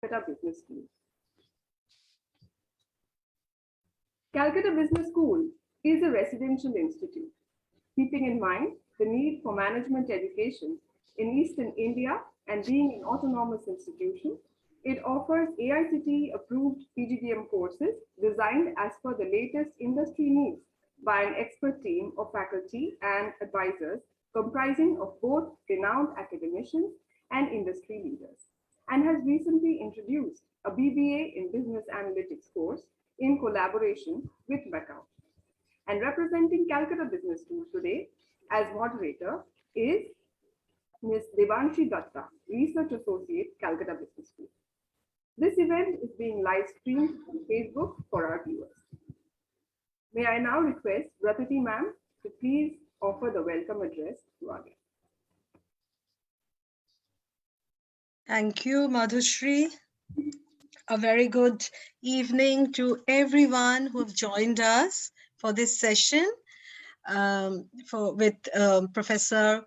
Calcutta Business School. Calcutta Business School is a residential institute, keeping in mind the need for management education in Eastern India and being an autonomous institution. It offers AICTE approved PGDM courses designed as per the latest industry needs by an expert team of faculty and advisors comprising of both renowned academicians and industry leaders, and has recently introduced a BBA in Business Analytics course in collaboration with Macau. And representing Calcutta Business School today as moderator is Ms. Devanshi Datta, Research Associate, Calcutta Business School. This event is being live streamed on Facebook for our viewers. May I now request Ratati ma'am to please offer the welcome address to our guests. Thank you, Madhushri. A very good evening to everyone who have joined us for this session with Professor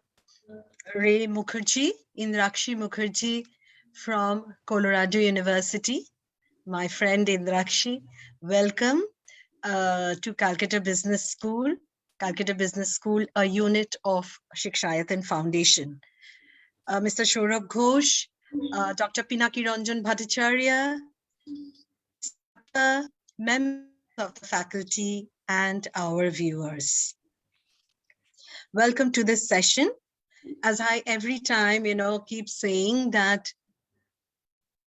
Ray Mukherjee, Indrakshi Mukherjee from Colorado University. My friend Indrakshi, welcome to Calcutta Business School. Calcutta Business School, a unit of Shikshayatan Foundation. Mr. Saurabh Ghosh, Dr. Pinaki Ranjan Bhattacharya, members of the faculty, and our viewers. Welcome to this session. As I every time, keep saying that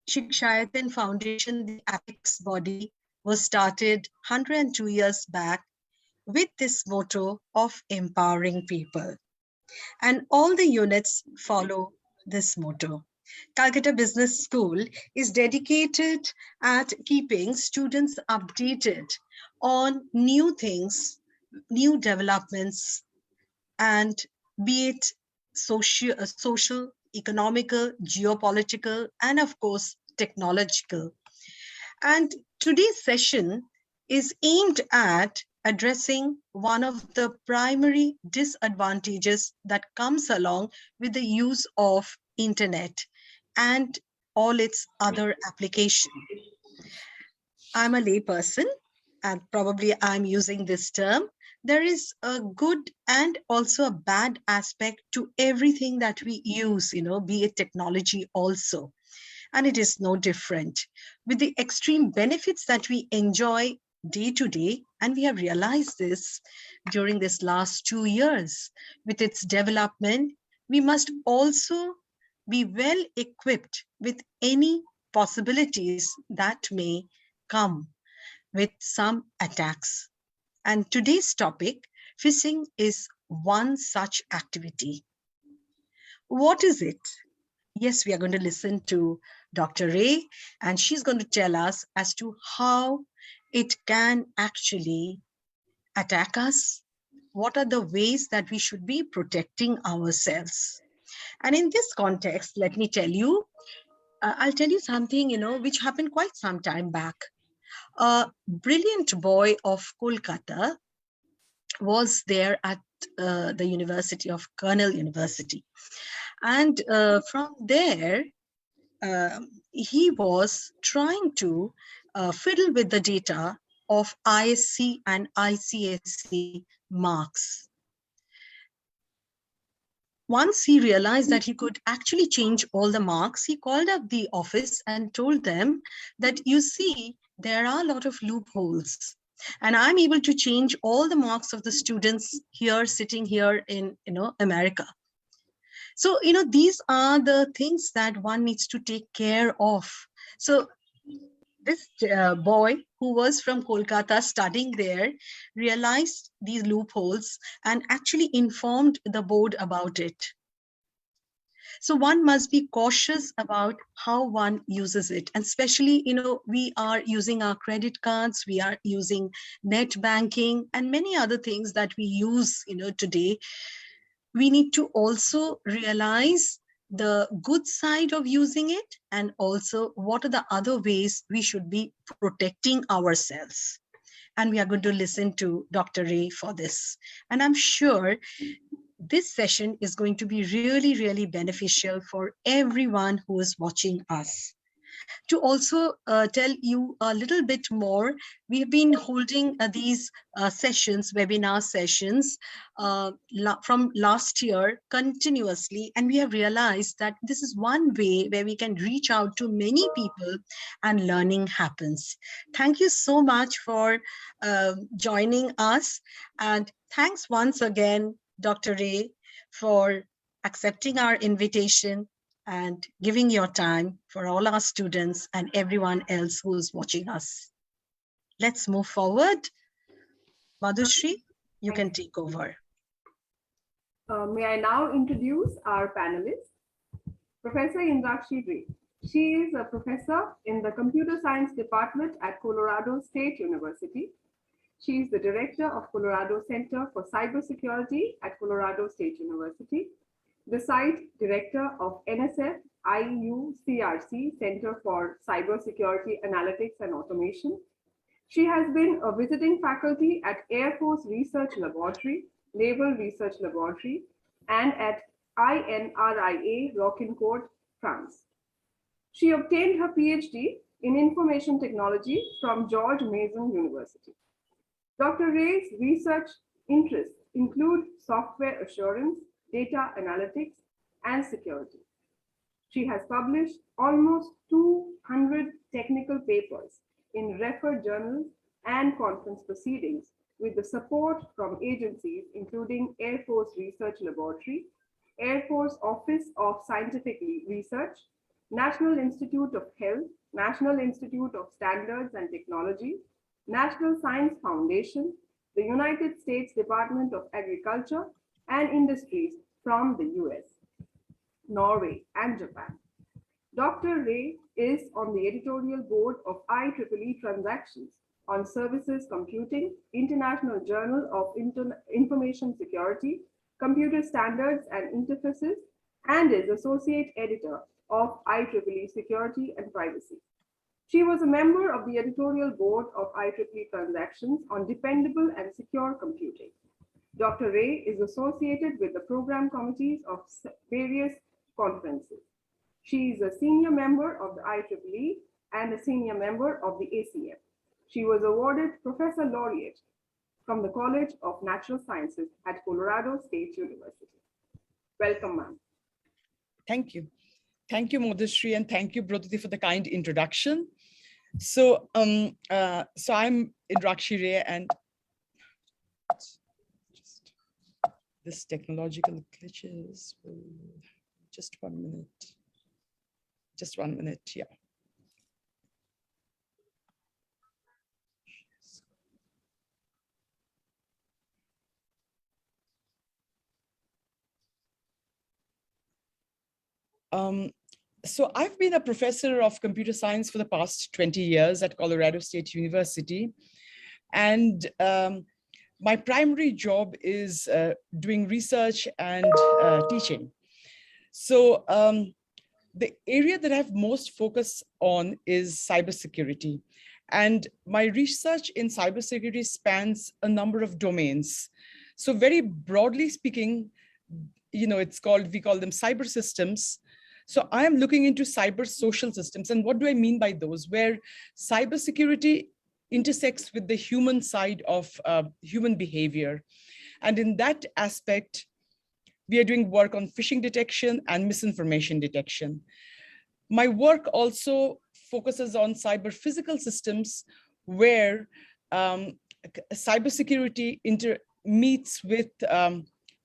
Shikshayatan Foundation, the apex body, was started 102 years back with this motto of empowering people. And all the units follow this motto. Calcutta Business School is dedicated at keeping students updated on new things, new developments, and be it social, economical, geopolitical, and of course, technological. And today's session is aimed at addressing one of the primary disadvantages that comes along with the use of internet and all its other applications. I'm a layperson, and probably I'm using this term. There is a good and also a bad aspect to everything that we use, be it technology also. And it is no different. With the extreme benefits that we enjoy day to day, and we have realized this during this last 2 years, with its development, we must also be well equipped with any possibilities that may come with some attacks. And today's topic, phishing, is one such activity. What is it? Yes, we are going to listen to Dr. Ray, and she's going to tell us as to how it can actually attack us. What are the ways that we should be protecting ourselves? And in this context, let me tell you, I'll tell you something, which happened quite some time back. A brilliant boy of Kolkata was there at the University of Cornell University. And from there, he was trying to fiddle with the data of ISC and ICSC marks. Once he realized that he could actually change all the marks, he called up the office and told them that, you see, there are a lot of loopholes, and I'm able to change all the marks of the students here, sitting here in, America. So, these are the things that one needs to take care of. So this boy who was from Kolkata studying there realized these loopholes and actually informed the board about it. So one must be cautious about how one uses it. And especially, we are using our credit cards, we are using net banking and many other things that we use, today. We need to also realize the good side of using it, and also what are the other ways we should be protecting ourselves. And we are going to listen to Dr. Ray for this. And I'm sure this session is going to be really, really beneficial for everyone who is watching us. To also tell you a little bit more, we've been holding these sessions, webinar sessions, from last year continuously, and we have realized that this is one way where we can reach out to many people and learning happens. Thank you so much for joining us, and thanks once again, Dr. Ray, for accepting our invitation and giving your time for all our students and everyone else who is watching us. Let's move forward. Madhushri, you can take over. May I now introduce our panelists, Professor Indrakshi Ray. She is a professor in the Computer Science Department at Colorado State University. She is the director of Colorado Center for Cybersecurity at Colorado State University, the site director of NSF IUCRC Center for Cybersecurity Analytics and Automation. She has been a visiting faculty at Air Force Research Laboratory, Naval Research Laboratory, and at INRIA Roquencourt, France. She obtained her PhD in Information Technology from George Mason University. Dr. Ray's research interests include software assurance, data analytics, and security. She has published almost 200 technical papers in referred journals and conference proceedings with the support from agencies including Air Force Research Laboratory, Air Force Office of Scientific Research, National Institute of Health, National Institute of Standards and Technology, National Science Foundation, the United States Department of Agriculture and Industries from the US, Norway, and Japan. Dr. Ray is on the editorial board of IEEE Transactions on Services Computing, International Journal of Information Security, Computer Standards and Interfaces, and is associate editor of IEEE Security and Privacy. She was a member of the editorial board of IEEE Transactions on Dependable and Secure Computing. Dr. Ray is associated with the program committees of various conferences. She is a senior member of the IEEE and a senior member of the ACM. She was awarded Professor Laureate from the College of Natural Sciences at Colorado State University. Welcome, ma'am. Thank you. Thank you, Madhushri, and thank you, Brotati, for the kind introduction. So, I'm Indrakshi Ray, and this technological glitches. Just 1 minute. Just 1 minute, yeah. So I've been a professor of computer science for the past 20 years at Colorado State University. And my primary job is doing research and teaching. So the area that I have most focus on is cybersecurity. And my research in cybersecurity spans a number of domains. So very broadly speaking, we call them cyber systems. So I am looking into cyber social systems. And what do I mean by those? Where cybersecurity intersects with the human side of human behavior. And in that aspect, we are doing work on phishing detection and misinformation detection. My work also focuses on cyber physical systems where cybersecurity meets with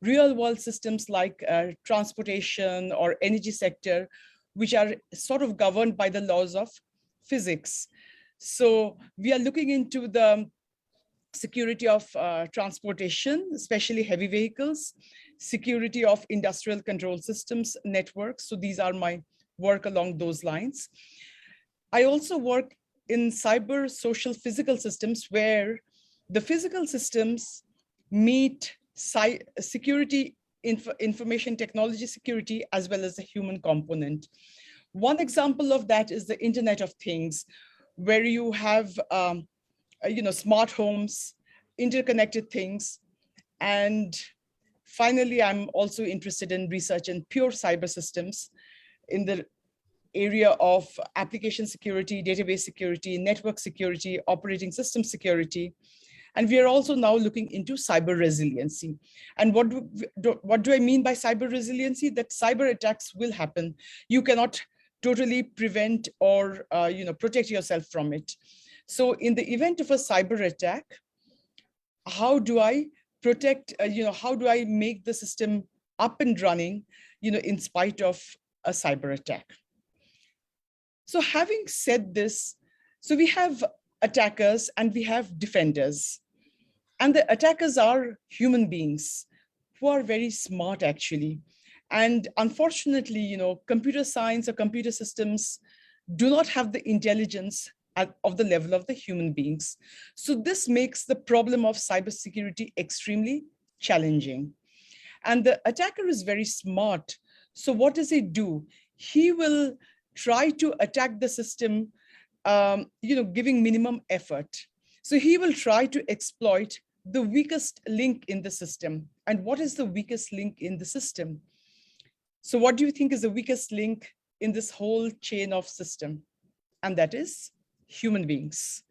real world systems like transportation or energy sector, which are sort of governed by the laws of physics. So we are looking into the security of transportation, especially heavy vehicles, security of industrial control systems, networks. So these are my work along those lines. I also work in cyber social physical systems where the physical systems meet security, information technology security, as well as the human component. One example of that is the Internet of Things, where you have smart homes, interconnected things. And finally, I'm also interested in research in pure cyber systems in the area of application security, database security, network security, operating system security. And we are also now looking into cyber resiliency. And what do I mean by cyber resiliency? That cyber attacks will happen. You cannot totally prevent or protect yourself from it. So in the event of a cyber attack, how do I protect, how do I make the system up and running, in spite of a cyber attack? So having said this, so we have attackers and we have defenders. And the attackers are human beings who are very smart, actually. And unfortunately, computer science or computer systems do not have the intelligence of the level of the human beings. So this makes the problem of cybersecurity extremely challenging. And the attacker is very smart. So what does he do? He will try to attack the system, giving minimum effort. So he will try to exploit the weakest link in the system. And what is the weakest link in the system? So what do you think is the weakest link in this whole chain of system? And that is human beings.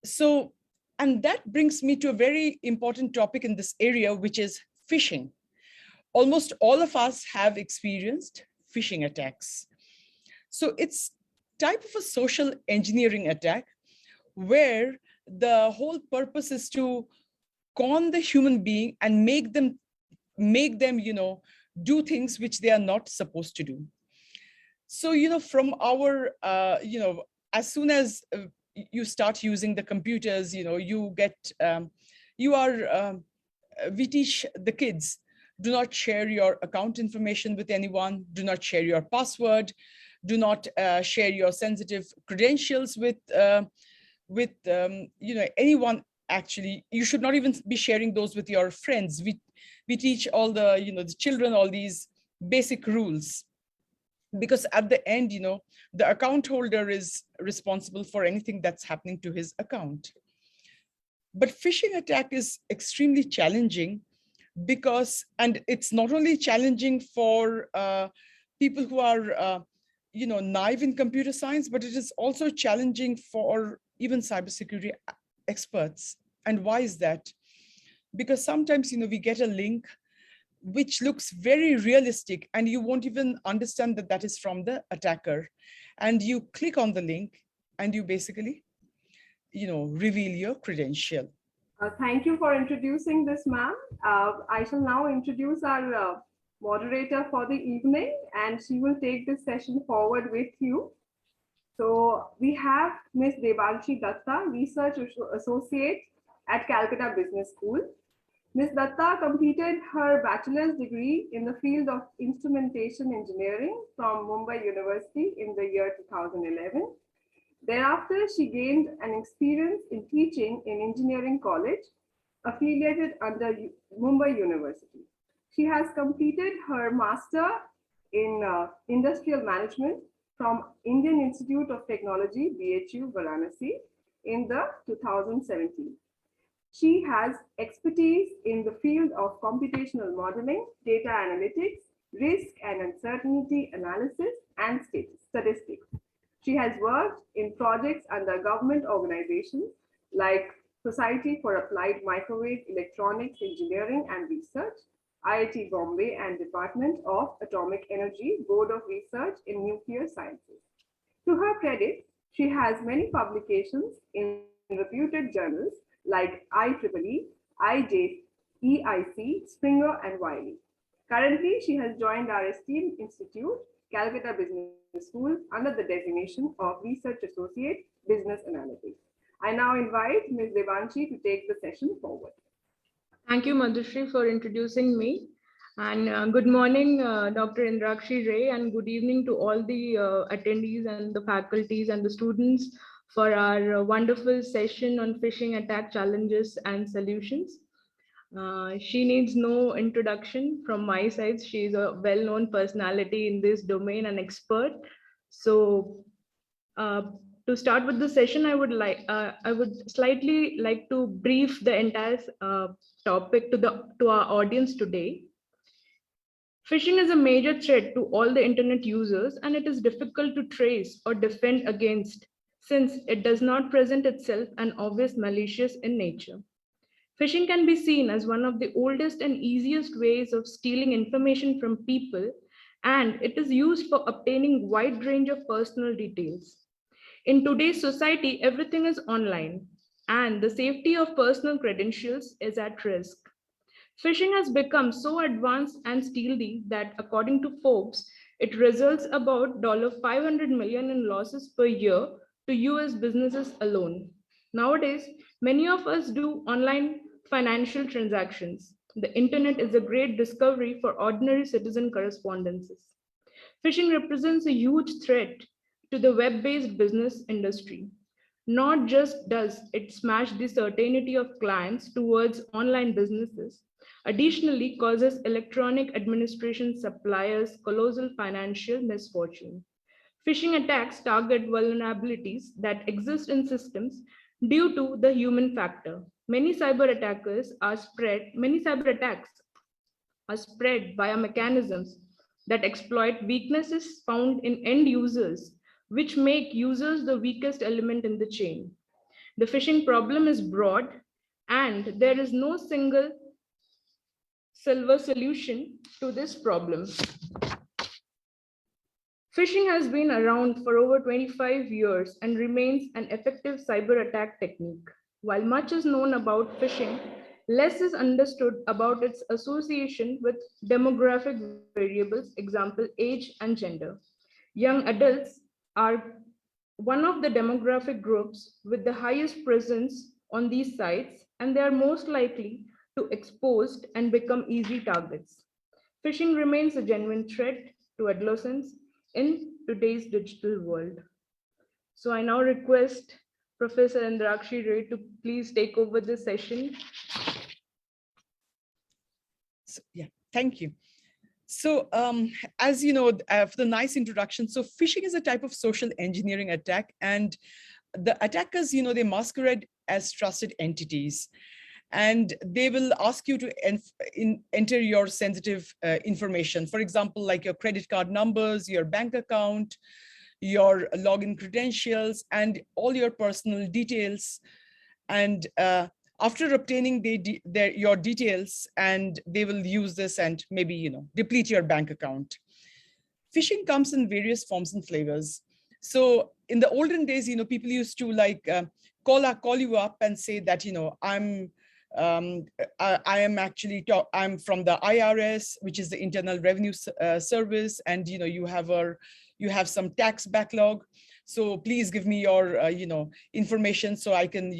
So, and that brings me to a very important topic in this area, which is phishing. Almost all of us have experienced phishing attacks. So it's type of a social engineering attack where the whole purpose is to con the human being and make them do things which they are not supposed to do. So from our as soon as you start using the computers, you get we teach the kids, do not share your account information with anyone, do not share your password, do not share your sensitive credentials with anyone. Actually, you should not even be sharing those with your friends. We teach all the the children all these basic rules, because at the end, the account holder is responsible for anything that's happening to his account. But phishing attack is extremely challenging because, and it's not only challenging for people who are naive in computer science, but it is also challenging for even cybersecurity experts. And why is that? Because sometimes, we get a link which looks very realistic and you won't even understand that that is from the attacker. And you click on the link and you basically, reveal your credential. Thank you for introducing this, ma'am. I shall now introduce our moderator for the evening, and she will take this session forward with you. So we have Ms. Devanshi Datta, Research Associate at Calcutta Business School. Ms. Datta completed her bachelor's degree in the field of instrumentation engineering from Mumbai University in the year 2011. Thereafter, she gained an experience in teaching in engineering college affiliated under Mumbai University. She has completed her master in industrial management from Indian Institute of Technology, BHU, Varanasi, in the 2017. She has expertise in the field of computational modeling, data analytics, risk and uncertainty analysis, and statistics. She has worked in projects under government organizations like Society for Applied Microwave Electronics Engineering and Research, IIT Bombay, and Department of Atomic Energy, Board of Research in Nuclear Sciences. To her credit, she has many publications in reputed journals like IEEE, IJEIC, Springer, and Wiley. Currently, she has joined our esteemed institute, Calcutta Business School, under the designation of Research Associate, Business Analytics. I now invite Ms. Devanshi to take the session forward. Thank you, Madhushri, for introducing me. And good morning, Dr. Indrakshi Ray, and good evening to all the attendees and the faculties and the students for our wonderful session on phishing attack challenges and solutions. She needs no introduction from my side. She is a well-known personality in this domain and expert. So to start with the session, I would slightly like to brief the entire topic to our audience today. Phishing is a major threat to all the internet users, and it is difficult to trace or defend against since it does not present itself and obvious malicious in nature. Phishing can be seen as one of the oldest and easiest ways of stealing information from people, and it is used for obtaining wide range of personal details. In today's society, everything is online, and the safety of personal credentials is at risk. Phishing has become so advanced and stealthy that, according to Forbes, it results about $500 million in losses per year to US businesses alone. Nowadays, many of us do online financial transactions. The internet is a great discovery for ordinary citizen correspondences. Phishing represents a huge threat to the web based business industry. Not just does it smash the certainty of clients towards online businesses, additionally causes electronic administration suppliers colossal financial misfortune. Phishing attacks target vulnerabilities that exist in systems due to the human factor. Many cyber attacks are spread via mechanisms that exploit weaknesses found in end users, which make users the weakest element in the chain. The phishing problem is broad, and there is no single silver solution to this problem. Phishing has been around for over 25 years and remains an effective cyber attack technique. While much is known about phishing, less is understood about its association with demographic variables, example, age and gender. Young adults are one of the demographic groups with the highest presence on these sites, and they are most likely to exposed and become easy targets. Phishing remains a genuine threat to adolescents in today's digital world. So I now request Professor Indrakshi Ray to please take over this session. So, yeah, thank you. So as you know, for the nice introduction, so phishing is a type of social engineering attack, and the attackers, they masquerade as trusted entities, and they will ask you to enter your sensitive information. For example, like your credit card numbers, your bank account, your login credentials, and all your personal details. And after obtaining your details, and they will use this and maybe deplete your bank account. Phishing comes in various forms and flavors. So in the olden days, people used to like call you up and say that I am actually I'm from the IRS, which is the Internal Revenue Service, and you have some tax backlog. So please give me your information so I can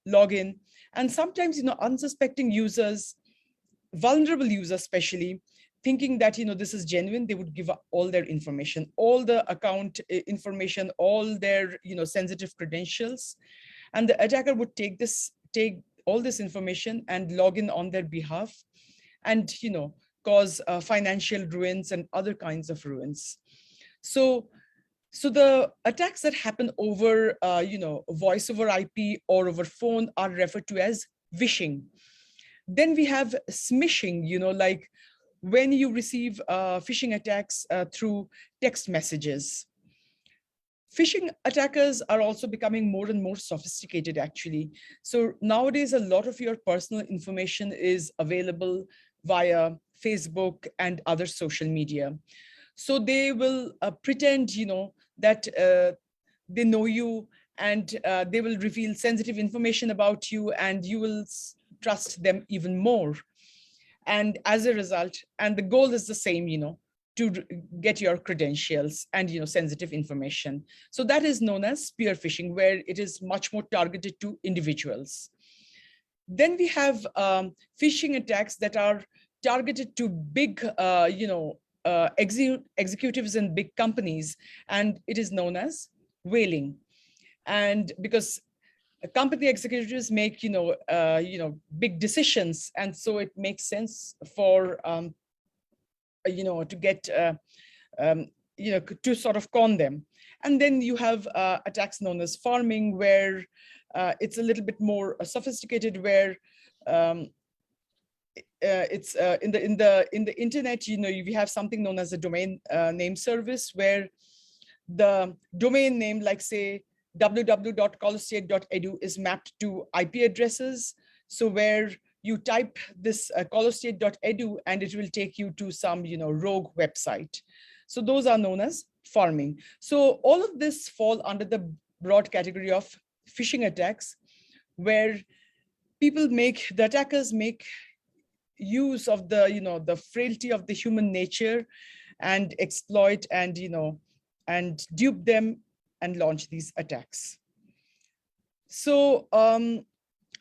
log in. And sometimes unsuspecting users, vulnerable users especially, thinking that this is genuine, they would give up all their information, all the account information, all their sensitive credentials, and the attacker would take all this information and log in on their behalf, and cause financial ruins and other kinds of ruins. So the attacks that happen over voice over IP or over phone are referred to as vishing. Then we have smishing, like when you receive phishing attacks through text messages. Phishing attackers are also becoming more and more sophisticated, actually. So nowadays, a lot of your personal information is available via Facebook and other social media. So they will pretend, that they know you, and they will reveal sensitive information about you, and you will trust them even more. And as a result, and the goal is the same, to get your credentials and sensitive information. So that is known as spear phishing, where it is much more targeted to individuals. Then we have phishing attacks that are targeted to big, executives in big companies, and it is known as whaling. And because company executives make big decisions, and so it makes sense for to get to sort of con them. And then you have attacks known as farming, where it's a little bit more sophisticated, where it's in the internet, you know, we have something known as a domain name service, where the domain name, like say www.colostate.edu, is mapped to IP addresses. So where you type this colostate.edu and it will take you to some, you know, rogue website. So those are known as farming. So all of this fall under the broad category of phishing attacks, where the attackers make use of the, you know, the frailty of the human nature and exploit and, you know, and dupe them and launch these attacks. So,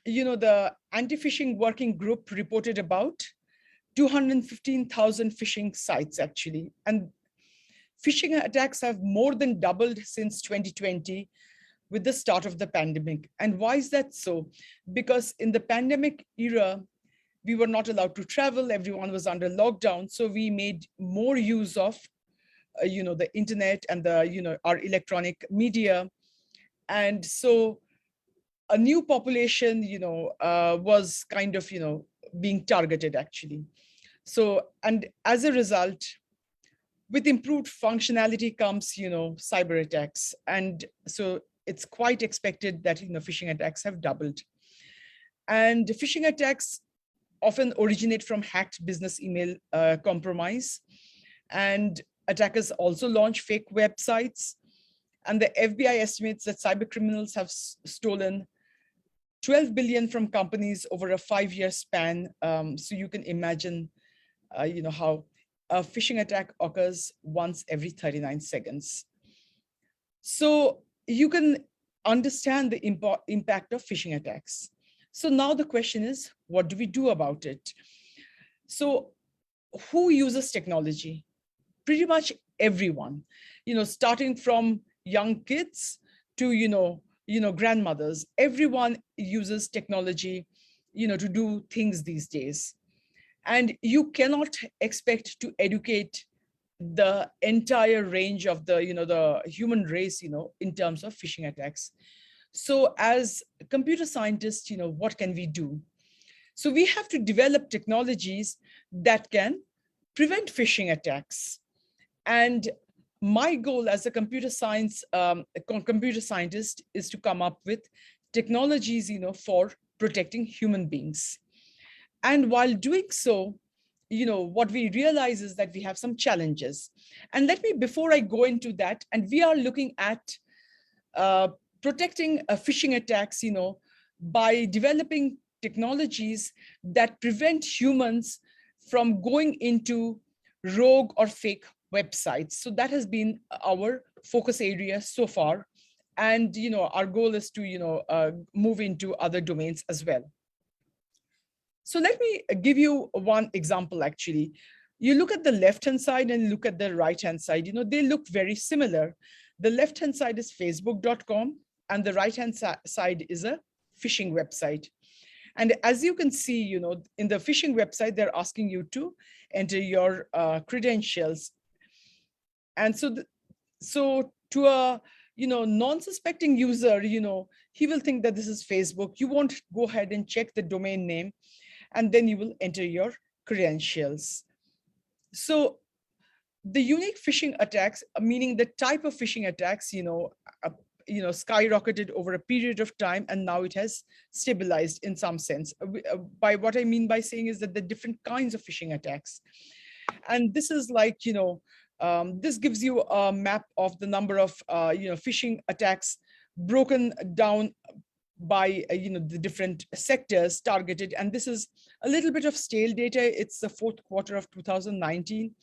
you know, the anti-phishing working group reported about 215,000 phishing sites actually. And phishing attacks have more than doubled since 2020 with the start of the pandemic. And why is that so? Because in the pandemic era, we were not allowed to travel, everyone was under lockdown. So we made more use of, you know, the internet and the, you know, our electronic media. And so a new population, you know, was kind of, you know, being targeted actually. So, and as a result, with improved functionality comes, you know, cyber attacks. And so it's quite expected that, you know, phishing attacks have doubled. And phishing attacks often originate from hacked business email compromise. And attackers also launch fake websites. And the FBI estimates that cyber criminals have stolen 12 billion from companies over a 5-year span. So you can imagine, you know, how a phishing attack occurs once every 39 seconds. So you can understand the impact of phishing attacks. So now the question is, what do we do about it? So who uses technology? Pretty much everyone, you know, starting from young kids to, you know, grandmothers. Everyone uses technology, you know, to do things these days. And you cannot expect to educate the entire range of the, you know, the human race, you know, in terms of phishing attacks. So as computer scientists, you know, what can we do? So we have to develop technologies that can prevent phishing attacks. And my goal as a computer scientist is to come up with technologies, you know, for protecting human beings. And while doing so, you know, what we realize is that we have some challenges. And let me, before I go into that, and we are looking at protecting phishing attacks, you know, by developing technologies that prevent humans from going into rogue or fake websites. So that has been our focus area so far. And, you know, our goal is to, you know, move into other domains as well. So let me give you one example, actually. You look at the left-hand side and look at the right-hand side, you know, they look very similar. The left-hand side is facebook.com and the right-hand side is a phishing website. And as you can see, you know, in the phishing website, they're asking you to enter your credentials. And so to a, you know, non-suspecting user, you know, he will think that this is Facebook. You won't go ahead and check the domain name, and then you will enter your credentials. So the unique phishing attacks, meaning the type of phishing attacks, you know, skyrocketed over a period of time, and now it has stabilized in some sense. By what I mean by saying is that the different kinds of phishing attacks. And this is like, you know, this gives you a map of the number of, you know, phishing attacks broken down by, you know, the different sectors targeted. And this is a little bit of stale data. It's the fourth quarter of 2019.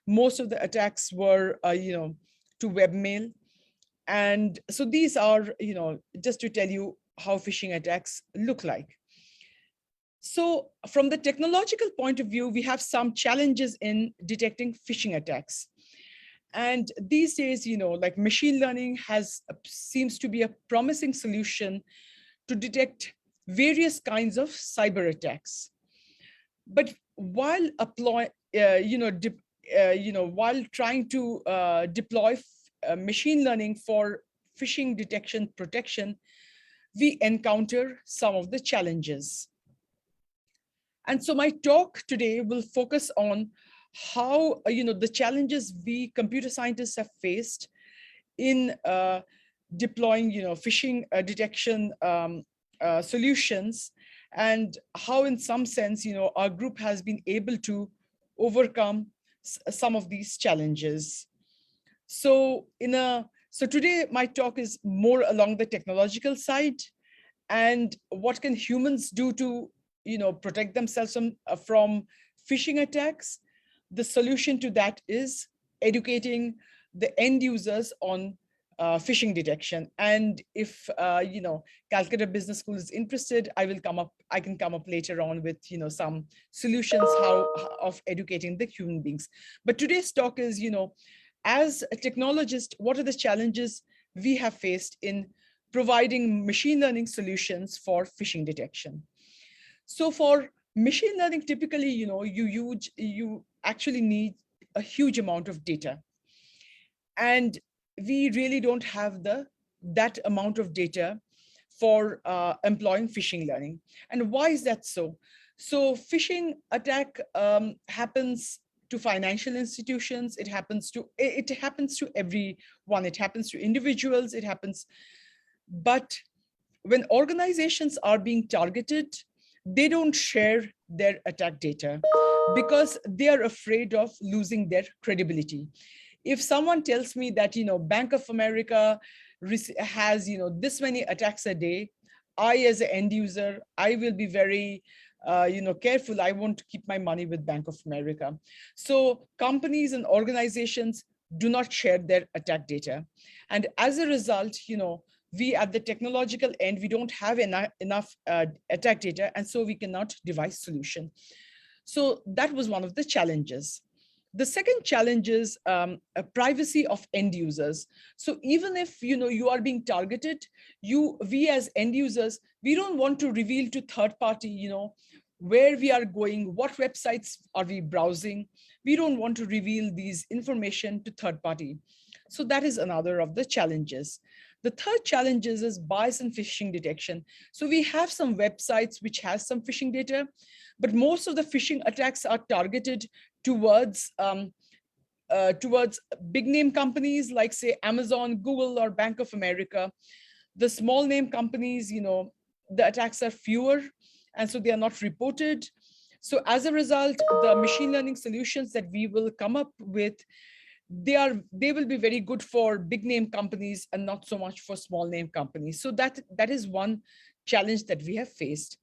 Most of the attacks were, you know, to webmail. And so these are, you know, just to tell you how phishing attacks look like. So from the technological point of view, we have some challenges in detecting phishing attacks. And these days, you know, like machine learning seems to be a promising solution to detect various kinds of cyber attacks. But while while trying to deploy machine learning for phishing detection protection, we encounter some of the challenges. And so my talk today will focus on how, the challenges we computer scientists have faced in deploying, phishing detection solutions, and how in some sense, our group has been able to overcome some of these challenges. So today my talk is more along the technological side, and what can humans do to protect themselves from phishing attacks. The solution to that is educating the end users on phishing detection. And if Calcutta Business School is interested, I can come up later on with some solutions of educating the human beings. But today's talk is, as a technologist, what are the challenges we have faced in providing machine learning solutions for phishing detection? So for machine learning, typically, you actually need a huge amount of data. And we really don't have that amount of data for employing phishing learning. And why is that so? So phishing attack happens to financial institutions. It happens to everyone. It happens to individuals. But when organizations are being targeted, they don't share their attack data because they are afraid of losing their credibility. If someone tells me that, Bank of America has, this many attacks a day, I, as an end user, I will be very, careful. I won't keep my money with Bank of America. So companies and organizations do not share their attack data. And as a result, we at the technological end, we don't have enough attack data, and so we cannot devise solution. So that was one of the challenges. The second challenge is privacy of end users. So even if you are being targeted, we as end users, we don't want to reveal to third party, where we are going, what websites are we browsing. We don't want to reveal these information to third party. So that is another of the challenges. The third challenge is bias and phishing detection. So we have some websites which has some phishing data, but most of the phishing attacks are targeted towards big name companies like, say, Amazon, Google, or Bank of America. The small name companies, the attacks are fewer, and so they are not reported. So as a result, the machine learning solutions that we will come up with, they will be very good for big name companies and not so much for small name companies. So that is one challenge that we have faced.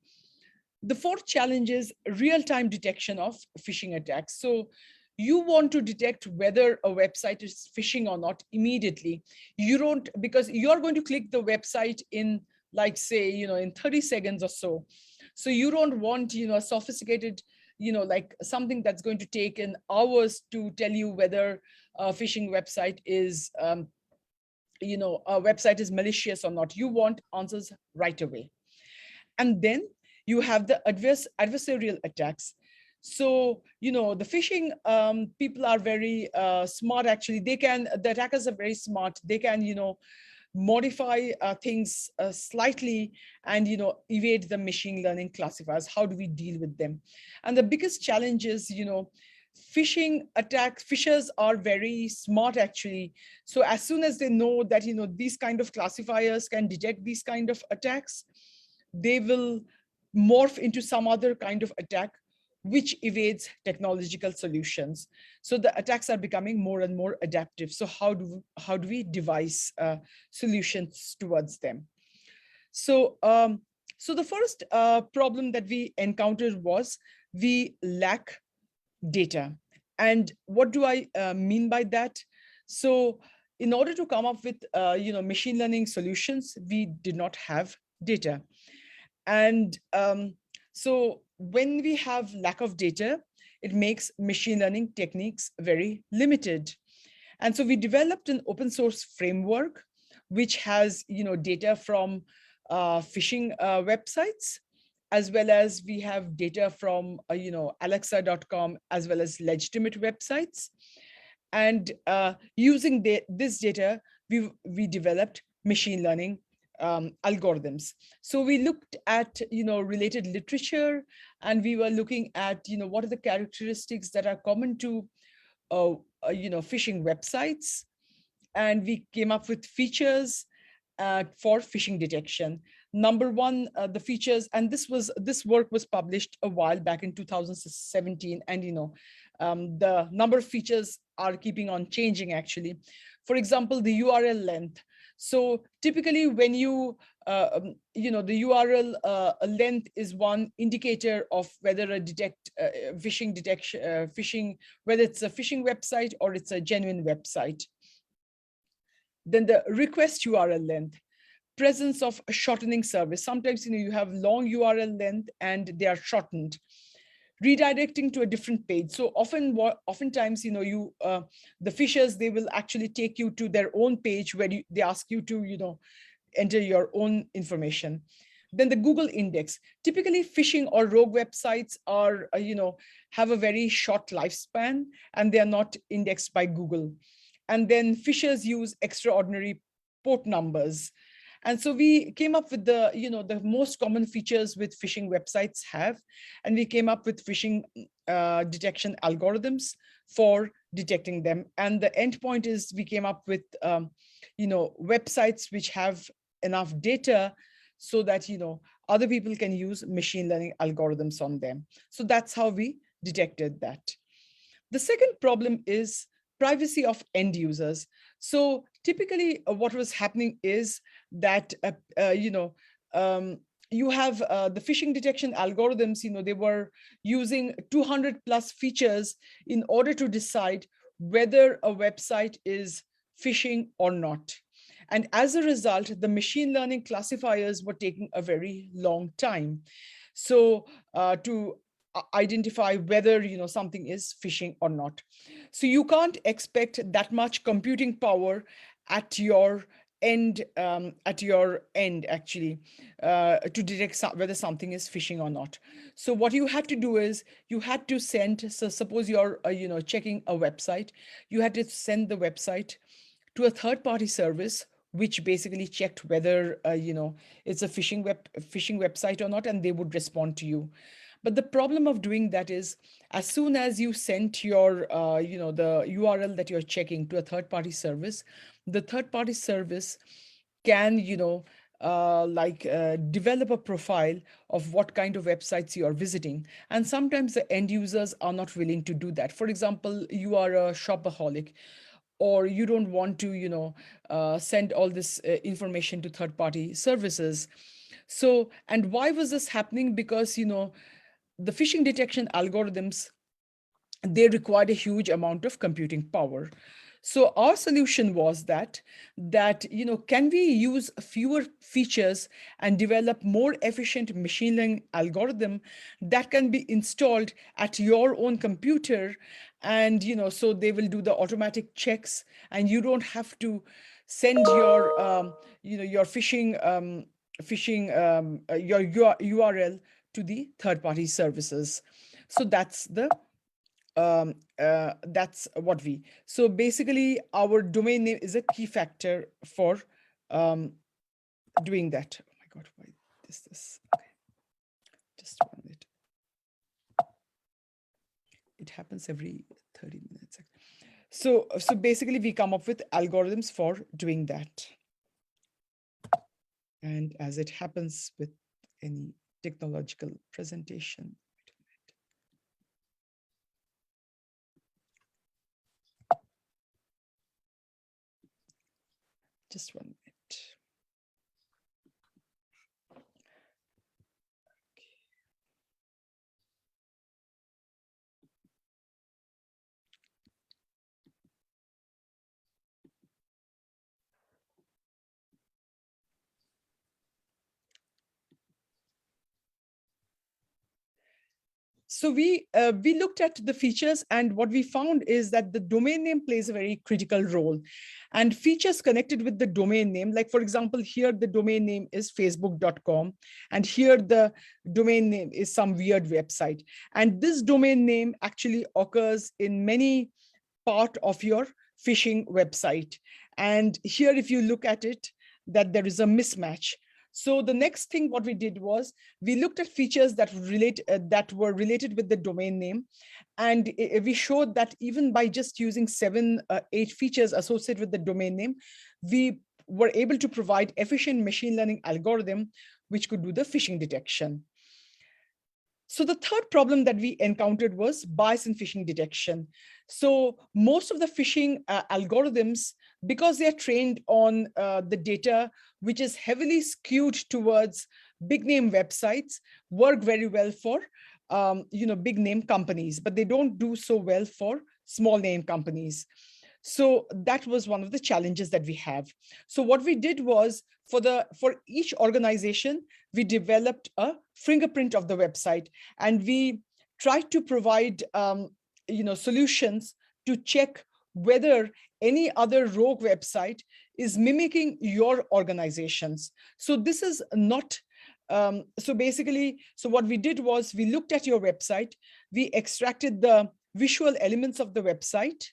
The fourth challenge is real-time detection of phishing attacks. So you want to detect whether a website is phishing or not immediately. You don't, because you're going to click the website in, like, say, in 30 seconds or so. So you don't want, a sophisticated, like something that's going to take in hours to tell you whether a phishing website is, a website is malicious or not. You want answers right away. And then you have the adversarial attacks. So, the phishing people are very smart, actually. The attackers are very smart. They can, modify things slightly and, evade the machine learning classifiers. How do we deal with them? And the biggest challenge is, phishers are very smart, actually. So as soon as they know that, these kind of classifiers can detect these kind of attacks, they will morph into some other kind of attack which evades technological solutions. So the attacks are becoming more and more adaptive. So how do we devise solutions towards them? So so the first problem that we encountered was we lack data. And what do I mean by that? So in order to come up with machine learning solutions, we did not have data. And so when we have lack of data, it makes machine learning techniques very limited. And so we developed an open source framework which has data from phishing websites, as well as we have data from alexa.com, as well as legitimate websites. And using this data, we developed machine learning algorithms. So we looked at, related literature, and we were looking at, what are the characteristics that are common to, phishing websites. And we came up with features for phishing detection. Number one, the features, and this work was published a while back in 2017, and the number of features are keeping on changing actually. For example, the URL length. So typically when the URL length is one indicator of whether phishing, whether it's a phishing website or it's a genuine website. Then the request URL length, presence of a shortening service. Sometimes you have long URL length and they are shortened, redirecting to a different page. So oftentimes the phishers, they will actually take you to their own page where they ask you to enter your own information. Then the Google index. Typically phishing or rogue websites are have a very short lifespan and they are not indexed by Google. And then phishers use extraordinary port numbers. And so we came up with the most common features with phishing websites have, and we came up with phishing detection algorithms for detecting them. And the end point is we came up with websites which have enough data so that other people can use machine learning algorithms on them. So that's how we detected that. The second problem is privacy of end users. So typically what was happening is that, you have the phishing detection algorithms, they were using 200 plus features in order to decide whether a website is phishing or not. And as a result, the machine learning classifiers were taking a very long time. So to identify whether something is phishing or not. So you can't expect that much computing power at your end actually to detect whether something is phishing or not. So what you had to do is you had to send, so suppose you're checking a website, you had to send the website to a third-party service which basically checked whether it's a phishing website or not, and they would respond to you. But the problem of doing that is, as soon as you sent your, the URL that you're checking to a third-party service, the third-party service can, develop a profile of what kind of websites you are visiting. And sometimes the end users are not willing to do that. For example, you are a shopaholic, or you don't want to, send all this information to third-party services. So, and why was this happening? Because, the phishing detection algorithms, they required a huge amount of computing power. So our solution was that can we use fewer features and develop more efficient machine learning algorithm that can be installed at your own computer, and so they will do the automatic checks, and you don't have to send your your your URL to the third-party services. So that's what so basically our domain name is a key factor for doing that. Oh my God, why is this? Okay. Just 1 minute. It happens every 30 minutes. So basically we come up with algorithms for doing that. And as it happens with any technological presentation. Just 1 minute. So we looked at the features, and what we found is that the domain name plays a very critical role, and features connected with the domain name, like for example, here the domain name is facebook.com, and here the domain name is some weird website. And this domain name actually occurs in many part of your phishing website. And here, if you look at it, that there is a mismatch. So the next thing what we did was we looked at features that were related with the domain name, and we showed that even by just using 8 features associated with the domain name, we were able to provide efficient machine learning algorithm which could do the phishing detection. So the third problem that we encountered was bias in phishing detection. So most of the phishing algorithms, because they are trained on the data, which is heavily skewed towards big name websites, work very well for big name companies, but they don't do so well for small name companies. So that was one of the challenges that we have. So what we did was for each organization, we developed a fingerprint of the website, and we tried to provide solutions to check whether any other rogue website is mimicking your organizations. So this is not so what we did was we looked at your website, we extracted the visual elements of the website,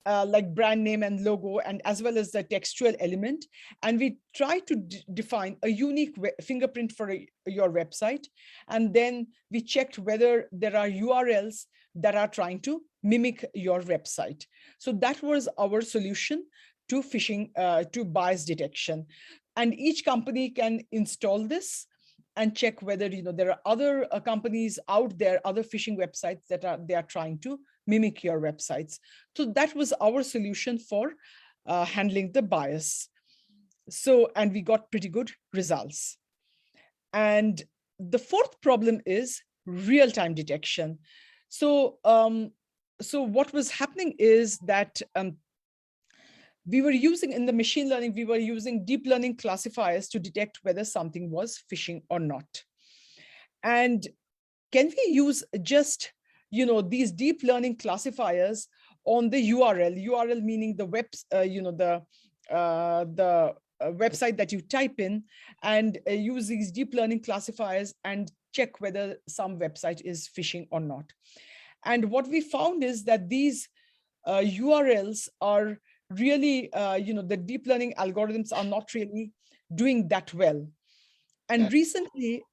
like brand name and logo, and as well as the textual element. And we try to define a unique fingerprint for your website. And then we checked whether there are URLs that are trying to mimic your website. So that was our solution to phishing, to bias detection. And each company can install this and check whether there are other companies out there, other phishing websites that they are trying to mimic your websites. So that was our solution for handling the bias. So, and we got pretty good results. And the fourth problem is real-time detection. So, so what was happening is that we were using in the machine learning, we were using deep learning classifiers to detect whether something was phishing or not. And can we use just these deep learning classifiers on the URL meaning the website that you type in, and use these deep learning classifiers and check whether some website is phishing or not. And what we found is that these URLs are really, the deep learning algorithms are not really doing that well. And recently,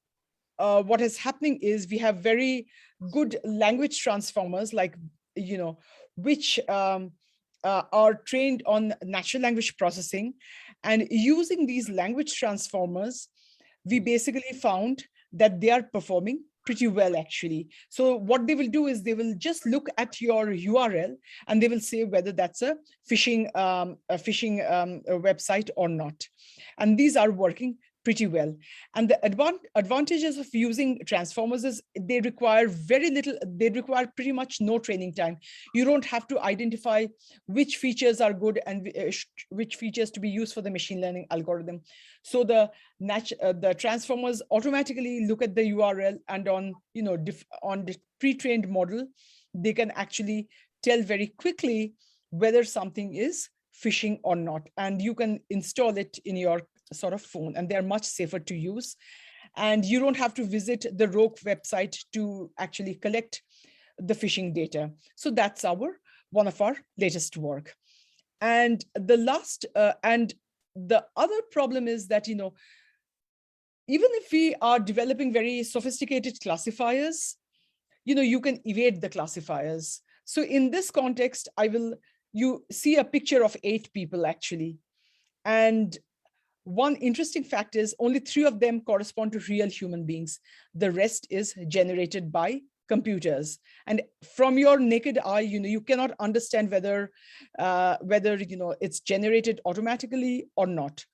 what is happening is we have very good language transformers, like, which are trained on natural language processing. And using these language transformers, we basically found that they are performing pretty well, actually. So what they will do is they will just look at your URL and they will say whether that's a phishing website or not. And these are working pretty well. And the advantages of using transformers is they require very little, they require pretty much no training time. You don't have to identify which features are good and which features to be used for the machine learning algorithm. So the transformers automatically look at the URL, and on the pre-trained model, they can actually tell very quickly whether something is phishing or not. And you can install it in your sort of phone, and they're much safer to use. And you don't have to visit the rogue website to actually collect the phishing data. So that's one of our latest work. And the last, and the other problem is that, even if we are developing very sophisticated classifiers, you can evade the classifiers. So in this context, you see a picture of 8 people actually. And one interesting fact is only 3 of them correspond to real human beings. The rest is generated by computers. And from your naked eye, you cannot understand whether it's generated automatically or not.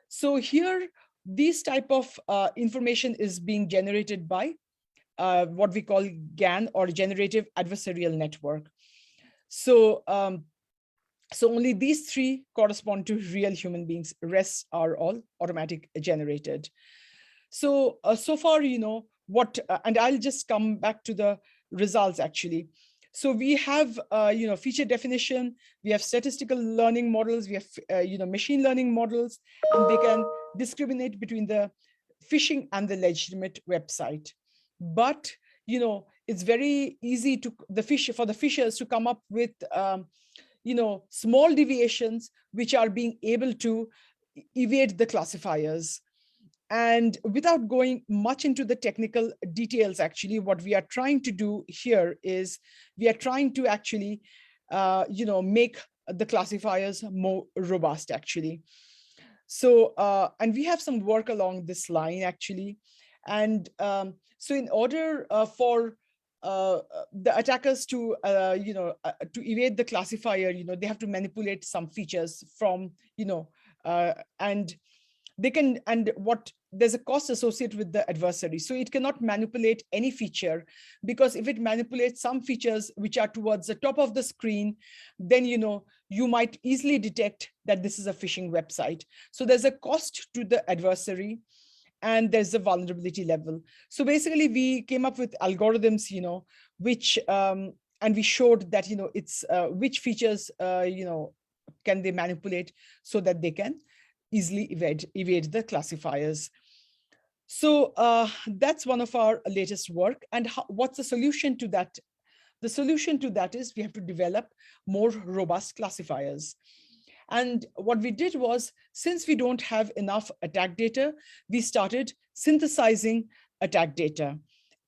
So here, these type of information is being generated by what we call GAN, or generative adversarial network. So so only these 3 correspond to real human beings. Rest are all automatic generated. So so far, what, and I'll just come back to the results actually. So we have, feature definition, we have statistical learning models, we have, machine learning models, and they can discriminate between the phishing and the legitimate website. But, it's very easy for the phishers to come up with, small deviations which are being able to evade the classifiers. And without going much into the technical details, actually, what we are trying to do here is we are trying to actually, make the classifiers more robust, actually. So, and we have some work along this line, actually. And so in order for the attackers to, to evade the classifier, they have to manipulate some features from, and they can, and what there's a cost associated with the adversary. So it cannot manipulate any feature, because if it manipulates some features which are towards the top of the screen, then, you might easily detect that this is a phishing website. So there's a cost to the adversary, and there's a vulnerability level. So basically we came up with algorithms, which, and we showed that, it's which features, can they manipulate so that they can easily evade the classifiers. So that's one of our latest work. And what's the solution to that? The solution to that is we have to develop more robust classifiers. And what we did was, since we don't have enough attack data, we started synthesizing attack data.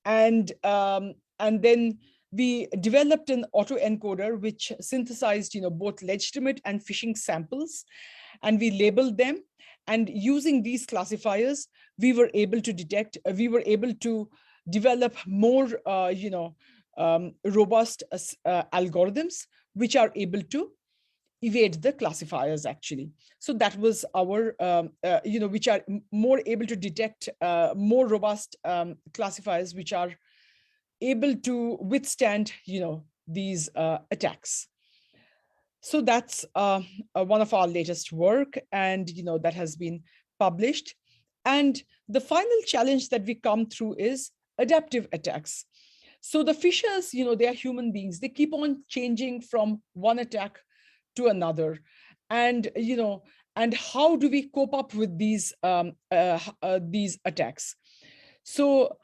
And then we developed an autoencoder which synthesized, both legitimate and phishing samples, and we labeled them. And using these classifiers, we were able to detect, we were able to develop more, robust algorithms which are able to evade the classifiers, actually. So that was our, which are more able to detect more robust classifiers which are able to withstand, these attacks. So that's one of our latest work, and that has been published. And the final challenge that we come through is adaptive attacks. So the phishers, they are human beings. They keep on changing from one attack to another. And, and how do we cope up with these attacks? So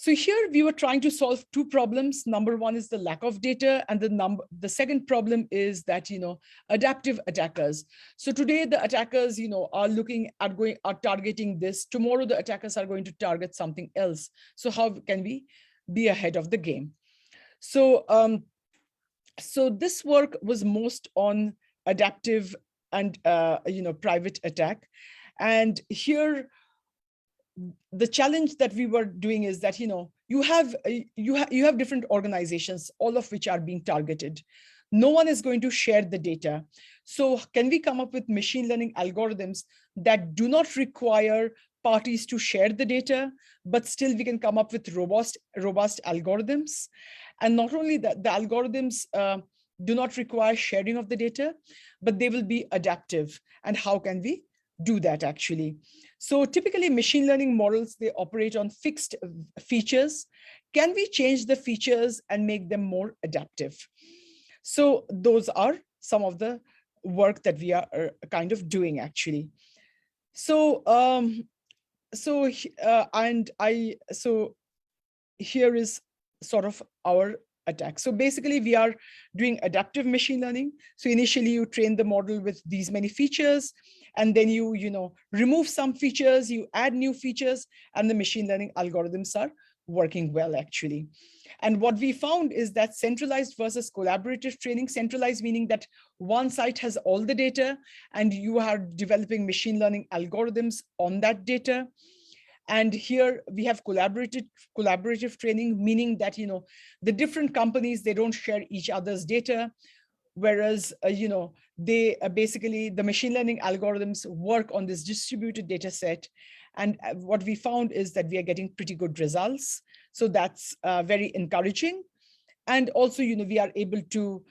here we were trying to solve two problems. Number one is the lack of data, and the second problem is that, adaptive attackers. So today the attackers, are targeting this. Tomorrow the attackers are going to target something else. So how can we be ahead of the game? So, so this work was most on adaptive and, private attack. And here, the challenge that we were doing is that, you have different organizations, all of which are being targeted. No one is going to share the data. So can we come up with machine learning algorithms that do not require parties to share the data, but still we can come up with robust algorithms? And not only that, the algorithms do not require sharing of the data, but they will be adaptive. And how can we do that, actually? So typically machine learning models, they operate on fixed features. Can we change the features and make them more adaptive? So those are some of the work that we are kind of doing, actually. So, so here is sort of our attack. So basically we are doing adaptive machine learning. So initially you train the model with these many features, and then you remove some features, you add new features, and the machine learning algorithms are working well, actually. And what we found is that centralized versus collaborative training, centralized meaning that one site has all the data and you are developing machine learning algorithms on that data. And here we have collaborative training, meaning that, the different companies, they don't share each other's data. Whereas, they basically, the machine learning algorithms work on this distributed data set. And what we found is that we are getting pretty good results. So that's very encouraging. And also, we are able to,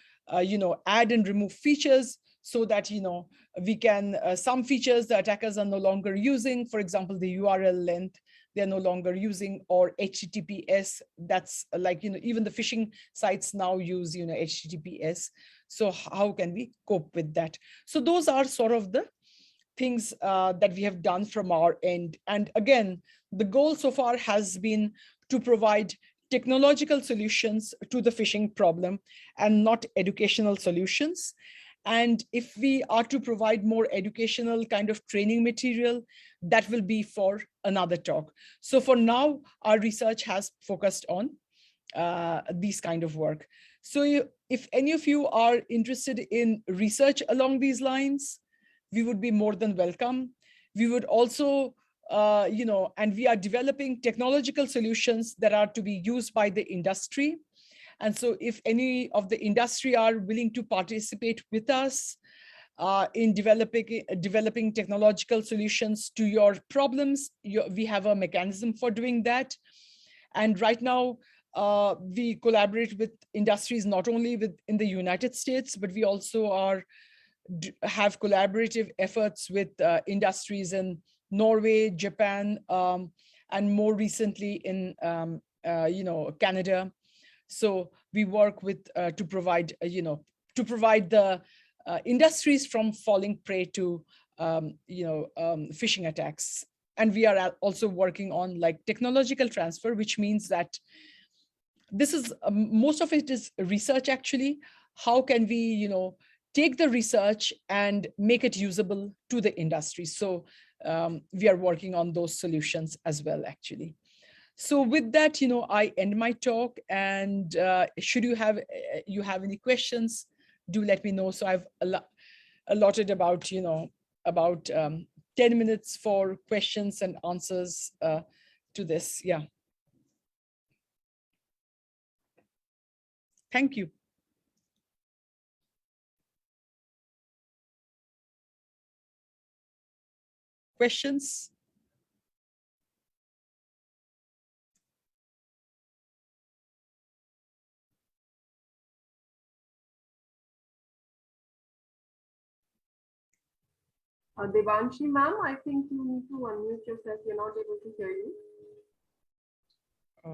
add and remove features so that, we can, some features the attackers are no longer using, for example, the URL length, they're no longer using, or HTTPS, that's like, even the phishing sites now use, HTTPS. So how can we cope with that? So those are sort of the things that we have done from our end. And again, the goal so far has been to provide technological solutions to the phishing problem and not educational solutions. And if we are to provide more educational kind of training material, that will be for another talk. So for now, our research has focused on these kind of work. So if any of you are interested in research along these lines, we would be more than welcome. We would also, and we are developing technological solutions that are to be used by the industry. And so if any of the industry are willing to participate with us in developing technological solutions to your problems, we have a mechanism for doing that. And right now, we collaborate with industries not only in the United States, but we also have collaborative efforts with industries in Norway, Japan, and more recently in Canada. So we work with to provide the industries from falling prey to phishing attacks. And we are also working on like technological transfer, which means that this is most of it is research actually. How can we take the research and make it usable to the industry? So we are working on those solutions as well actually. So with that, I end my talk, and should you have any questions, do let me know. So I've allotted about 10 minutes for questions and answers to this. Yeah. Thank you. Questions? Devanshi ma'am, I think you need to unmute yourself. You're not able to hear you.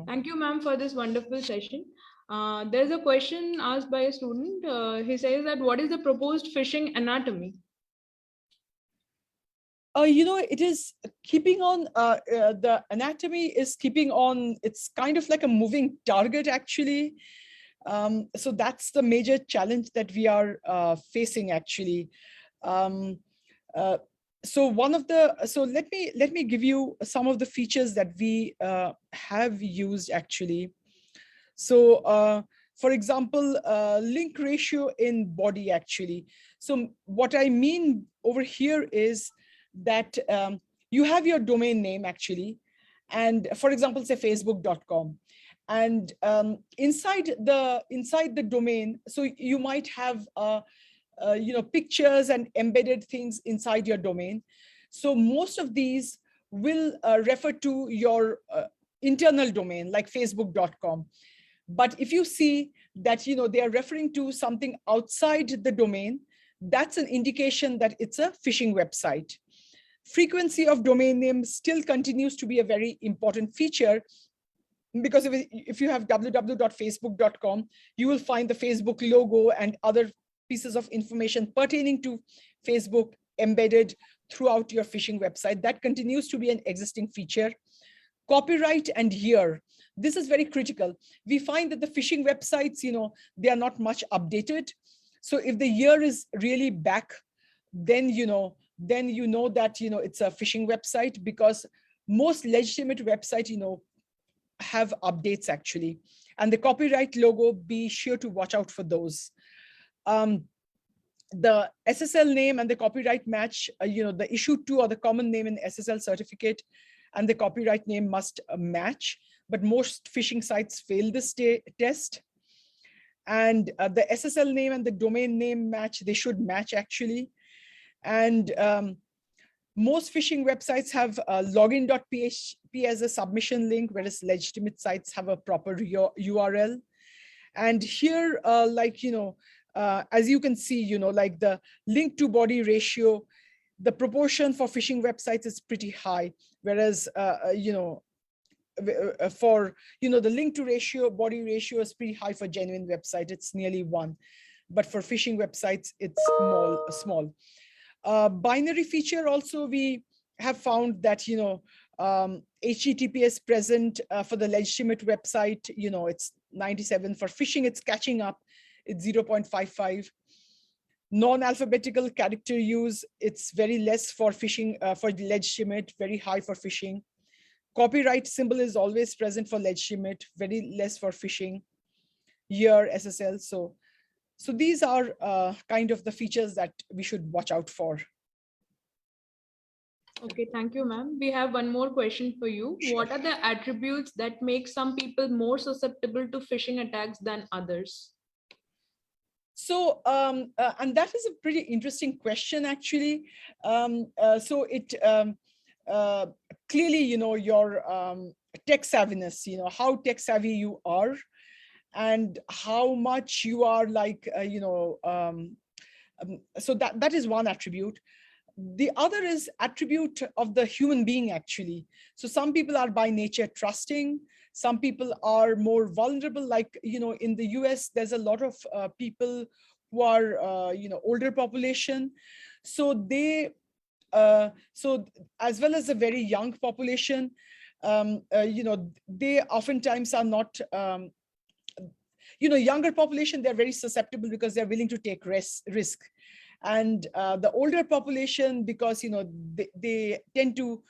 Thank you, ma'am, for this wonderful session. There's a question asked by a student. He says that what is the proposed phishing anatomy? It is keeping on, the anatomy is keeping on, it's kind of like a moving target actually. So that's the major challenge that we are facing actually. So let me give you some of the features that we have used actually. So for example, link ratio in body actually. So what I mean over here is that you have your domain name actually, and for example, say facebook.com, and inside the domain, so you might have pictures and embedded things inside your domain. So most of these will refer to your internal domain like facebook.com. But if you see that they are referring to something outside the domain, that's an indication that it's a phishing website. Frequency of domain names still continues to be a very important feature, because if you have www.facebook.com, you will find the Facebook logo and other pieces of information pertaining to Facebook embedded throughout your phishing website. That continues to be an existing feature. Copyright and year. This is very critical. We find that the phishing websites, they are not much updated. So if the year is really back, then you know that it's a phishing website, because most legitimate websites have updates actually. And the copyright logo, be sure to watch out for those. The SSL name and the copyright match, the issue to or the common name in SSL certificate and the copyright name must match, but most phishing sites fail this test. And the SSL name and the domain name match, they should match actually. And most phishing websites have login.php as a submission link, whereas legitimate sites have a proper URL. And here, as you can see, like the link to body ratio, the proportion for phishing websites is pretty high, whereas for the link to body ratio is pretty high for genuine website. It's nearly 1, but for phishing websites it's small. Binary feature also, we have found that HTTPS present for the legitimate website, it's 97. For phishing, it's catching up, it's 0.55. Non-alphabetical character use, it's very less for phishing, for legitimate, very high for phishing. Copyright symbol is always present for legitimate, very less for phishing. Year, SSL. So these are kind of the features that we should watch out for. Okay, thank you, ma'am. We have one more question for you. Sure. What are the attributes that make some people more susceptible to phishing attacks than others? So, and that is a pretty interesting question, actually. So it clearly, your tech savviness, how tech savvy you are, and how much you are like, so that is one attribute. The other is attribute of the human being, actually. So some people are by nature trusting. Some people are more vulnerable. Like, in the US, there's a lot of people who are, older population. So they, so as well as a very young population, they oftentimes are not, younger population, they're very susceptible because they're willing to take risk. And the older population, because they tend to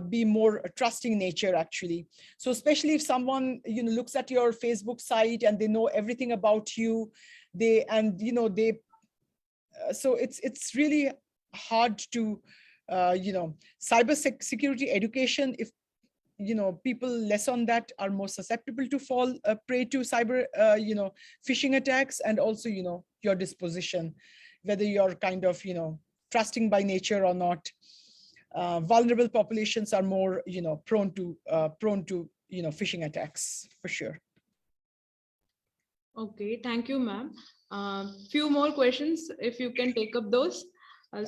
be more trusting nature, actually. So especially if someone looks at your Facebook site and they know everything about you, so it's really hard to cyber security education. If people less on that are more susceptible to fall prey to cyber phishing attacks, and also your disposition, whether you're kind of trusting by nature or not. Vulnerable populations are more prone to phishing attacks, for sure. Okay, thank you, ma'am. Few more questions, if you can take up those. Can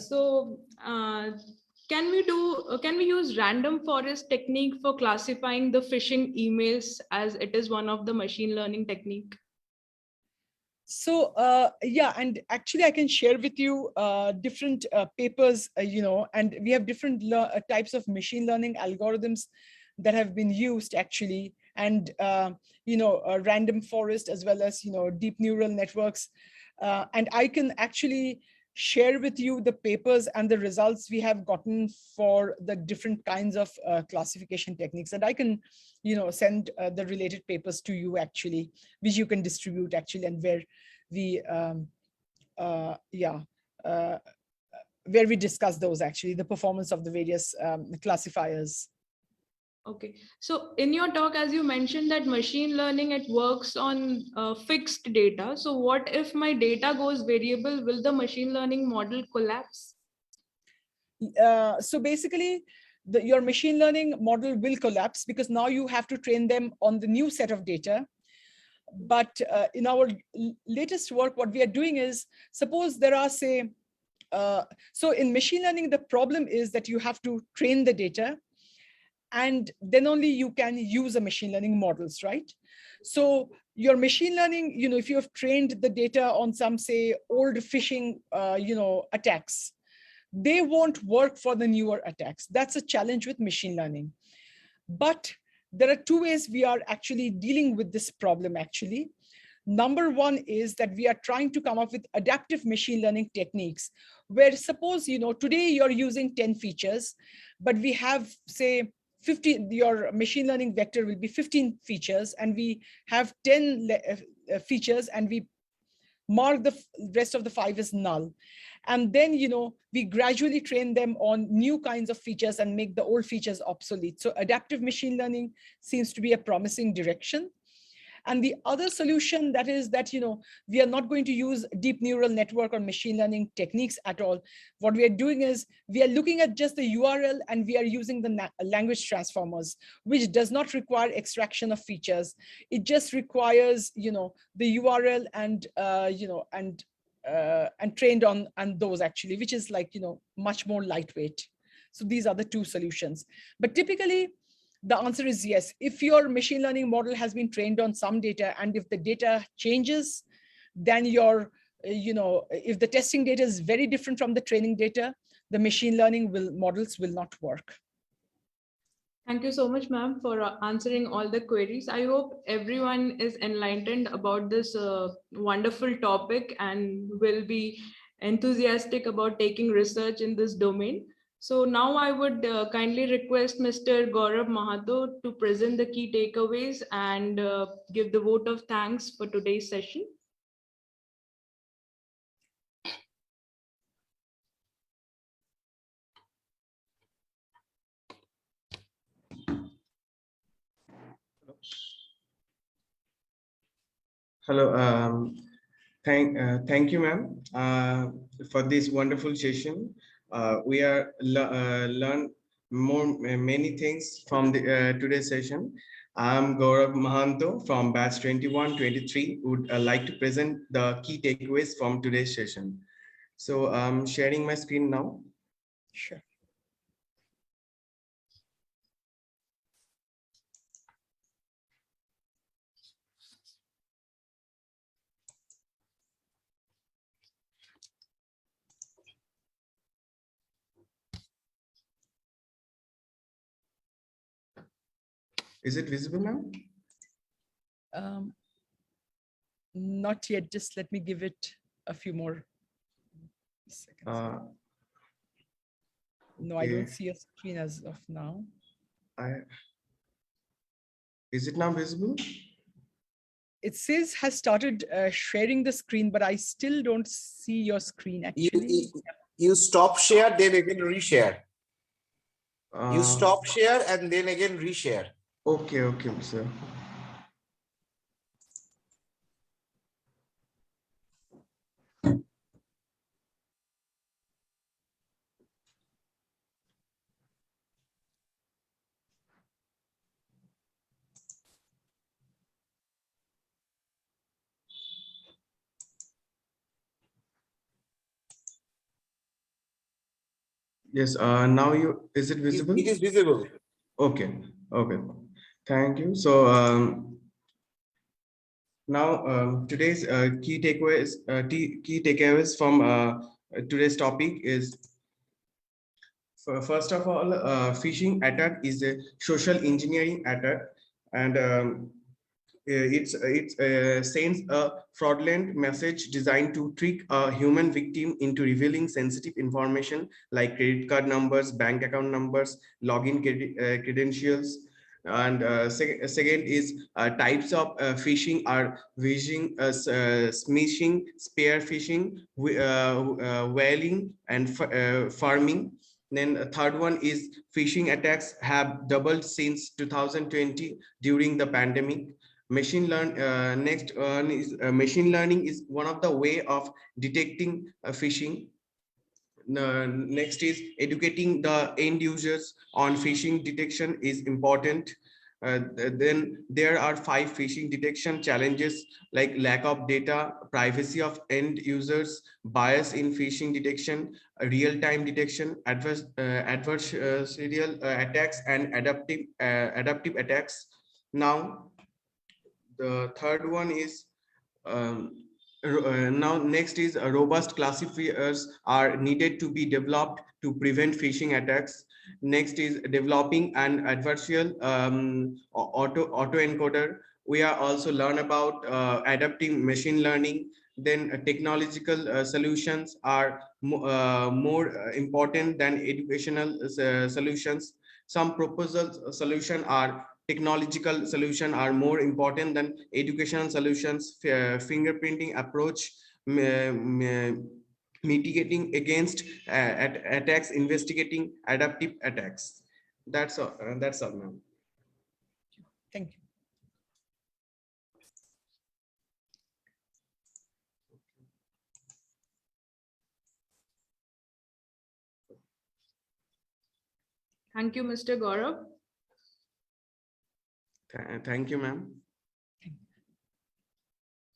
we use random forest technique for classifying the phishing emails, as it is one of the machine learning technique? So yeah, and actually I can share with you different papers, and we have different types of machine learning algorithms that have been used, actually, and random forest, as well as deep neural networks, and I can actually share with you the papers and the results we have gotten for the different kinds of classification techniques, and I can send the related papers to you, actually, which you can distribute, actually, and where we where we discuss those, actually, the performance of the various classifiers. Okay, so in your talk, as you mentioned that machine learning, it works on fixed data. So what if my data goes variable? Will the machine learning model collapse? So basically, your machine learning model will collapse, because now you have to train them on the new set of data. But in our latest work, what we are doing is, suppose there are, say, so in machine learning, the problem is that you have to train the data, and then only you can use a machine learning models, right? So your machine learning, if you have trained the data on some, say, old phishing, attacks, they won't work for the newer attacks. That's a challenge with machine learning. But there are two ways we are actually dealing with this problem, actually. Number one is that we are trying to come up with adaptive machine learning techniques, where suppose, today you're using 10 features, but we have, say, 50, your machine learning vector will be 15 features, and we have 10 features, and we mark the rest of the 5 as null. And then, we gradually train them on new kinds of features and make the old features obsolete. So adaptive machine learning seems to be a promising direction. And the other solution that is that, we are not going to use deep neural network or machine learning techniques at all. What we are doing is we are looking at just the URL, and we are using the language transformers, which does not require extraction of features. It just requires, the URL and, and trained on those, actually, which is like, much more lightweight. So these are the two solutions. But typically, the answer is yes. If your machine learning model has been trained on some data, and if the data changes, then your, if the testing data is very different from the training data, the machine learning models will not work. Thank you so much, ma'am, for answering all the queries. I hope everyone is enlightened about this wonderful topic and will be enthusiastic about taking research in this domain. So now I would kindly request Mr. Gaurav Mahato to present the key takeaways and give the vote of thanks for today's session. Hello, thank you, ma'am, for this wonderful session. We are learn many things from the today's session. I'm Gaurav Mahanto from batch 21-23. Would like to present the key takeaways from today's session. So I'm sharing my screen now. Sure. Is it visible now? Not yet. Just let me give it a few more seconds. No, I don't see a screen as of now. Is it now visible? It says has started sharing the screen, but I still don't see your screen actually. You stop share, then again reshare. You stop share and then again reshare. Okay, sir. Yes, now is it visible? It is visible. Okay. Thank you. So now today's key takeaways from today's topic is, first of all, phishing attack is a social engineering attack, and it sends a fraudulent message designed to trick a human victim into revealing sensitive information like credit card numbers, bank account numbers, login credentials. And second is types of phishing are phishing, smishing, spear phishing, whaling, and farming. Then a third one is phishing attacks have doubled since 2020 during the pandemic. Next one is machine learning is one of the way of detecting phishing. Next is educating the end users on phishing detection is important. Then there are 5 phishing detection challenges like lack of data, privacy of end users, bias in phishing detection, real-time detection, adversarial attacks, and adaptive attacks. Now the third one is now next is robust classifiers are needed to be developed to prevent phishing attacks. Next is developing an adversarial autoencoder. We are also learn about adapting machine learning. Then technological solutions are more important than educational solutions. Some proposals solution are technological solution are more important than educational solutions. Fingerprinting approach, mitigating against attacks, investigating adaptive attacks. That's all. That's all, ma'am. Thank you. Thank you, Mr. Gaurav. Thank you, ma'am.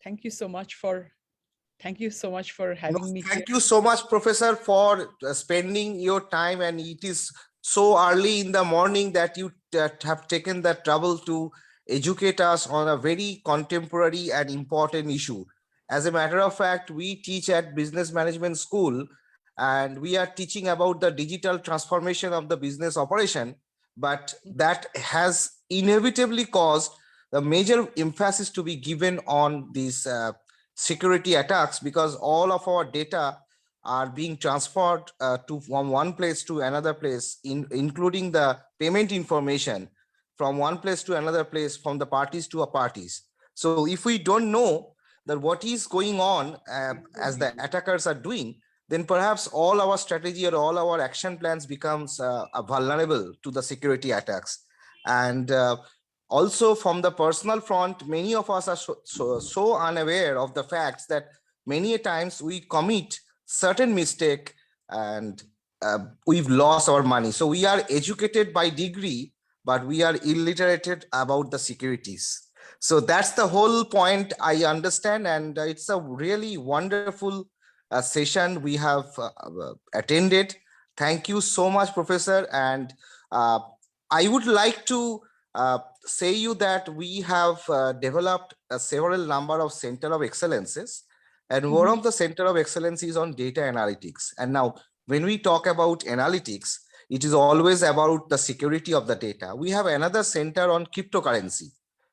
Thank you so much for having me. Thank you so much, Professor, for spending your time. And it is so early in the morning that you have taken the trouble to educate us on a very contemporary and important issue. As a matter of fact, we teach at Business Management School, and we are teaching about the digital transformation of the business operation. But that has inevitably caused the major emphasis to be given on these security attacks, because all of our data are being transferred from one place to another place, including the payment information from one place to another place, from the parties to a parties. So if we don't know that what is going on as the attackers are doing, then perhaps all our strategy or all our action plans becomes vulnerable to the security attacks. And also from the personal front, many of us are so unaware of the facts that many times we commit certain mistake and we've lost our money. So we are educated by degree, but we are illiterate about the securities. So that's the whole point, I understand. And it's a really wonderful session we have attended. Thank you so much, Professor. And I would like to say you that we have developed several number of center of excellences, and one of the center of excellence is on data analytics. And now when we talk about analytics, it is always about the security of the data. We have another center on cryptocurrency,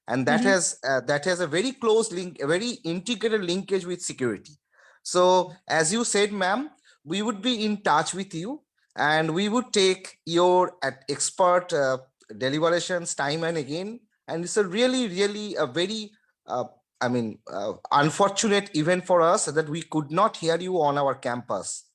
and that has a very close link, a very integrated linkage with security. So as you said, ma'am, we would be in touch with you, and we would take your expert deliberations time and again. And it's a really a very unfortunate event for us that we could not hear you on our campus.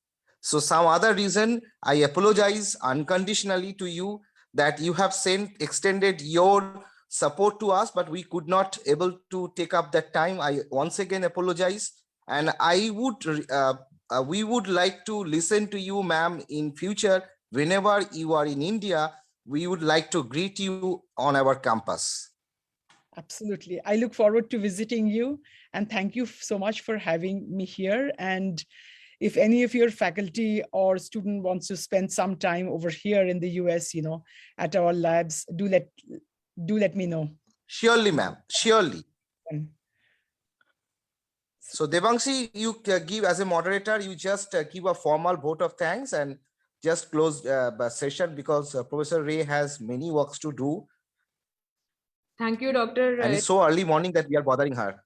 So some other reason, I apologize unconditionally to you that you have extended your support to us, but we could not able to take up that time. I once again apologize. And we would like to listen to you, ma'am, in future. Whenever you are in India, we would like to greet you on our campus. Absolutely. I look forward to visiting you, and thank you so much for having me here. And if any of your faculty or student wants to spend some time over here in the US, at our labs, do let me know. Surely, ma'am, surely. Mm. So Devangshi, you give as a moderator, you just give a formal vote of thanks and just close the session, because Professor Ray has many works to do. Thank you, Dr. And it's so early morning that we are bothering her.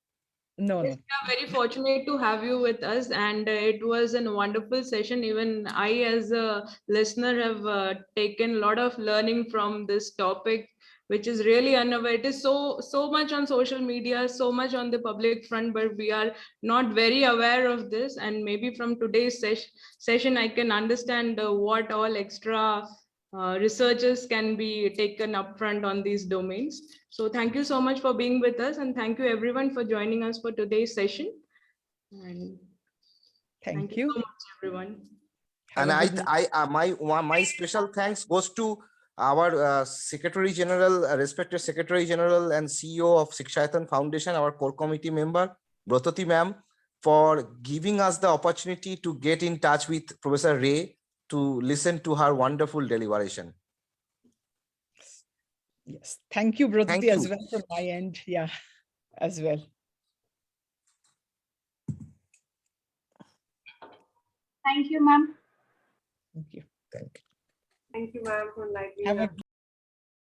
No. Yes, we are very fortunate to have you with us, and it was a wonderful session. Even I, as a listener, have taken a lot of learning from this topic, which is really unaware. It is so much on social media, so much on the public front, but we are not very aware of this. And maybe from today's session, I can understand what all extra researches can be taken upfront on these domains. So thank you so much for being with us, and thank you everyone for joining us for today's session. And Thank you so much, everyone. Have And my special thanks goes to our Secretary General, respected Secretary General and CEO of Shikshayatan Foundation, our core committee member, Brotati ma'am, for giving us the opportunity to get in touch with Professor Ray to listen to her wonderful deliberation. Yes, thank you, Brotati, Thank you. as well from my end. Yeah, as well. Thank you, ma'am. Thank you. Thank you. Thank you, ma'am, for enlightening Have a us.